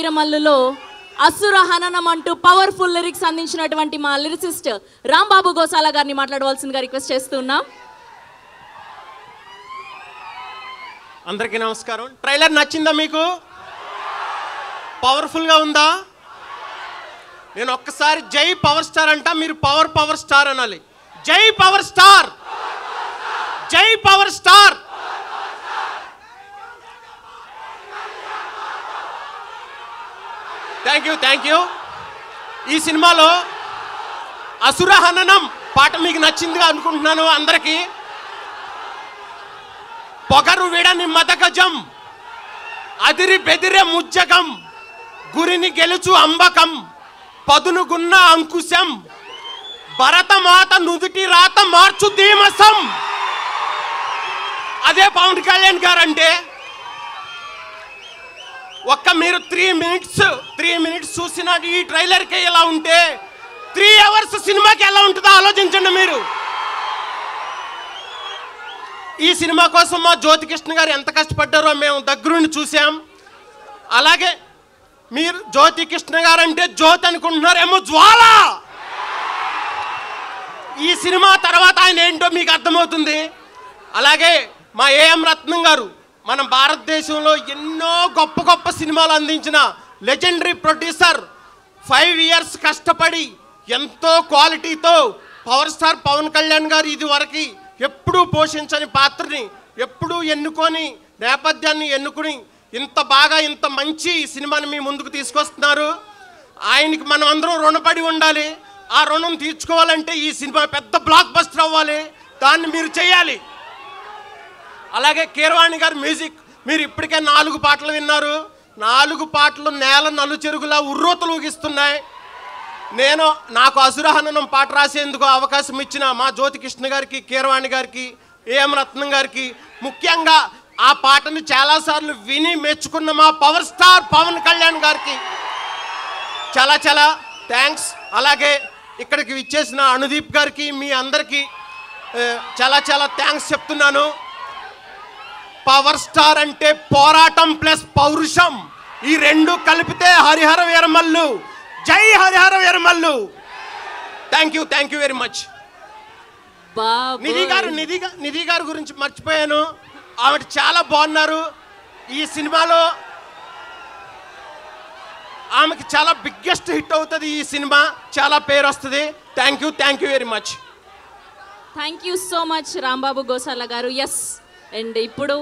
వీరమల్లులో అసుర హననం అంటూ powerful lyrics అందించినటువంటి మా లిరిసిస్ట్ రాంబాబు గోసాల గారిని మాట్లాడవలసిందిగా రిక్వెస్ట్ చేస్తున్నాం. అందరికీ నమస్కారం. ట్రైలర్ నచ్చిందా మీకు? పవర్ఫుల్గా ఉందా? నేను ఒక్కసారి జై పవర్ స్టార్ అంటా, మీరు పవర్ స్టార్ అనాలి. జై పవర్ స్టార్, జై పవర్ స్టార్. Thank you. ఈ సినిమాలో అసుర హననం పాట మీకు నచ్చిందిగా అనుకుంటున్నాను. అందరికీ పొగరు విడని మదగజం, అదిరి బెదిరే ముజ్జగం, గురిని గెలుచు అంబకం, పదునుగున్న అంకుశం, భరతమాత నుదుటి రాత మార్చు ధీమసం. అదే పవన్ కళ్యాణ్ గారు అంటే. ఒక్క మీరు 3 మినిట్స్ చూసిన ఈ ట్రైలర్కి ఎలా ఉంటే 3 అవర్స్ సినిమాకి ఎలా ఉంటుందో ఆలోచించండి మీరు. ఈ సినిమా కోసం మా జ్యోతికృష్ణ గారు ఎంత కష్టపడ్డారో మేము దగ్గరుండి చూసాం. అలాగే మీరు జ్యోతికృష్ణ గారు అంటే జ్యోతి అనుకుంటున్నారేమో, జ్వాల. ఈ సినిమా తర్వాత ఆయన ఏంటో మీకు అర్థమవుతుంది. అలాగే మా ఏఎం రత్నం గారు మన భారతదేశంలో ఎన్నో గొప్ప సినిమాలు అందించిన లెజెండరీ ప్రొడ్యూసర్. 5 ఇయర్స్ కష్టపడి ఎంతో క్వాలిటీతో పవర్ స్టార్ పవన్ కళ్యాణ్ గారు ఇది వరకు ఎప్పుడూ పోషించని పాత్రని ఎప్పుడూ ఎన్నుకొని, నేపథ్యాన్ని ఎన్నుకుని ఇంత బాగా ఇంత మంచి సినిమాని మీ ముందుకు తీసుకొస్తున్నారు. ఆయనకి మనం అందరం రుణపడి ఉండాలి. ఆ రుణం తీర్చుకోవాలంటే ఈ సినిమా పెద్ద బ్లాక్ బస్టర్ అవ్వాలి. దాన్ని మీరు చేయాలి. అలాగే కీరవాణి గారి మ్యూజిక్ మీరు ఇప్పటికే 4 పాటలు విన్నారు. 4 పాటలు నేల నలుచెరుగులా ఉర్రూతలు ఊగిస్తున్నాయి. నాకు అసురహననం పాట రాసేందుకు అవకాశం ఇచ్చిన మా జ్యోతికృష్ణ గారికి, కీరవాణి గారికి, ఏఎం రత్నం గారికి, ముఖ్యంగా ఆ పాటను చాలాసార్లు విని మెచ్చుకున్న మా పవర్ స్టార్ పవన్ కళ్యాణ్ గారికి చాలా థ్యాంక్స్. అలాగే ఇక్కడికి విచ్చేసిన అనుదీప్ గారికి, మీ అందరికీ చాలా థ్యాంక్స్ చెప్తున్నాను. పవర్ స్టార్ అంటే పోరాటం ప్లస్ పౌరుషం, ఈ 2 కలిపితే హరిహర వీరమల్లు. జై Harihara Veeramallu. Thank you very much. Nidhi గారు గురించి మర్చిపోయాను. ఆవిడ చాలా బాగున్నారు. ఈ సినిమాలో ఆమెకి చాలా బిగ్గెస్ట్ హిట్ అవుతుంది. ఈ సినిమా చాలా పేరు వస్తుంది. Thank you very much. Thank you so much Rambabu Gosala గారు. ఎస్, అండ్ ఇప్పుడు